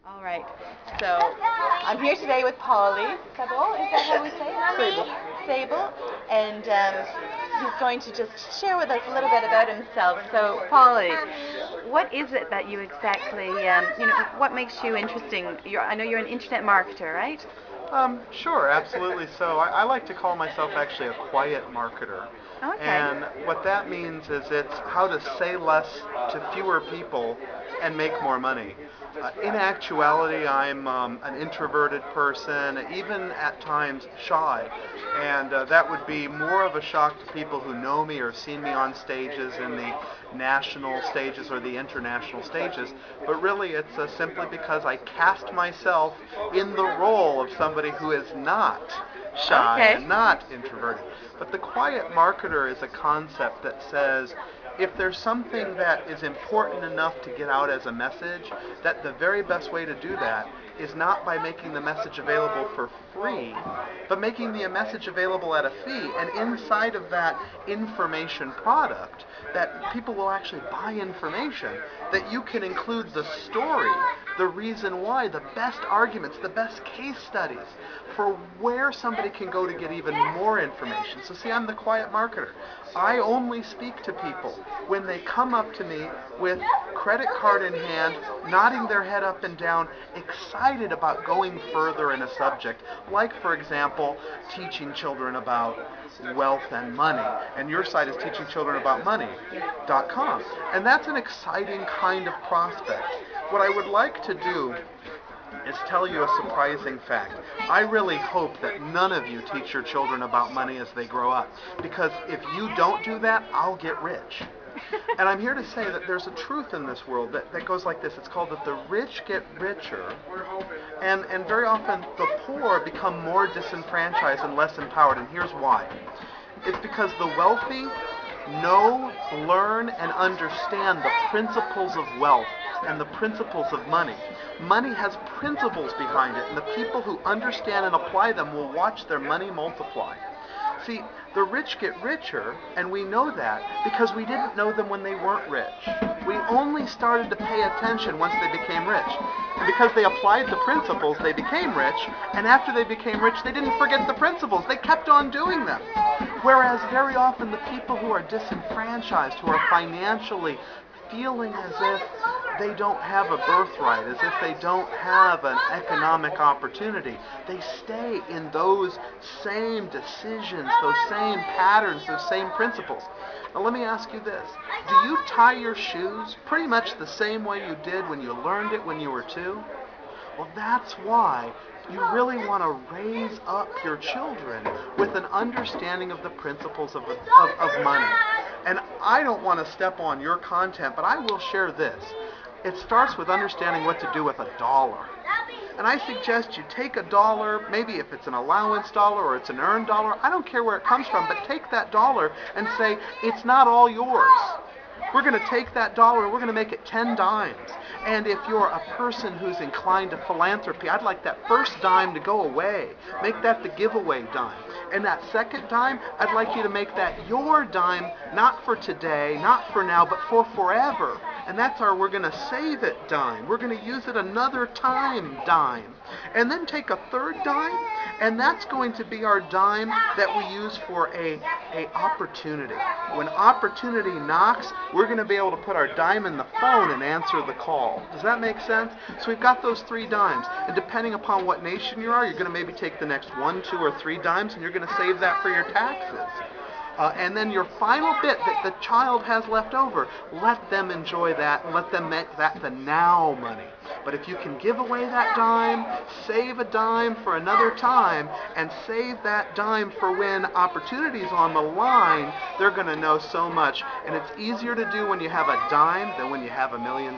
All right. So I'm here today with Paulie Sabol. Is that how we say it? Sabol. And he's going to just share with us a little bit about himself. So, Paulie, what is it that you exactly, what makes you interesting? I know you're an internet marketer, right? Sure, absolutely. So I like to call myself actually a quiet marketer. Okay. And what that means is it's how to say less to fewer people and make more money. In actuality, I'm an introverted person, even at times shy. And that would be more of a shock to people who know me or seen me on stages in the national stages or the international stages. But really, it's simply because I cast myself in the role of somebody who is not shy Okay. and not introverted. But the quiet marketer is a concept that says if there's something that is important enough to get out as a message, that the very best way to do that is not by making the message available for free, but making the message available at a fee. And inside of that information product, that people will actually buy information, that you can include the story, the reason why, the best arguments, the best case studies for where somebody can go to get even more information. So see, I'm the quiet marketer. I only speak to people when they come up to me with credit card in hand, nodding their head up and down, excited about going further in a subject, like, for example, teaching children about wealth and money. And your site is teachingchildrenaboutmoney.com. And that's an exciting kind of prospect. What I would like to do is tell you a surprising fact. I really hope that none of you teach your children about money as they grow up, because if you don't do that, I'll get rich. And I'm here to say that there's a truth in this world that goes like this. It's called that the rich get richer, and very often the poor become more disenfranchised and less empowered. And here's why. It's because the wealthy know, learn, and understand the principles of wealth and the principles of money. Money has principles behind it, and the people who understand and apply them will watch their money multiply. See, the rich get richer, and we know that because we didn't know them when they weren't rich. We only started to pay attention once they became rich. And because they applied the principles, they became rich, and after they became rich, they didn't forget the principles. They kept on doing them. Whereas very often the people who are disenfranchised, who are financially feeling as if they don't have a birthright, as if they don't have an economic opportunity, they stay in those same decisions, those same patterns, those same principles. Now let me ask you this. Do you tie your shoes pretty much the same way you did when you learned it when you were 2? Well, that's why you really want to raise up your children with an understanding of the principles of money. And I don't want to step on your content, but I will share this. It starts with understanding what to do with $1. And I suggest you take $1, maybe if it's an allowance dollar or it's an earned dollar, I don't care where it comes from, but take that dollar and say, it's not all yours. We're going to take that dollar and we're going to make it 10 dimes. And if you're a person who's inclined to philanthropy, I'd like that first dime to go away. Make that the giveaway dime. And that second dime, I'd like you to make that your dime, not for today, not for now, but for forever. And that's our we're going to save it dime. We're going to use it another time dime. And then take a third dime, and that's going to be our dime that we use for a opportunity. When opportunity knocks, we're going to be able to put our dime in the phone and answer the call. Does that make sense? So we've got those 3 dimes. And depending upon what nation you are, you're going to maybe take the next 1, 2, or 3 dimes, and you're going to save that for your taxes. And then your final bit that the child has left over, let them enjoy that and let them make that the now money. But if you can give away that dime, save a dime for another time, and save that dime for when opportunity's on the line, they're going to know so much. And it's easier to do when you have a dime than when you have $1 million.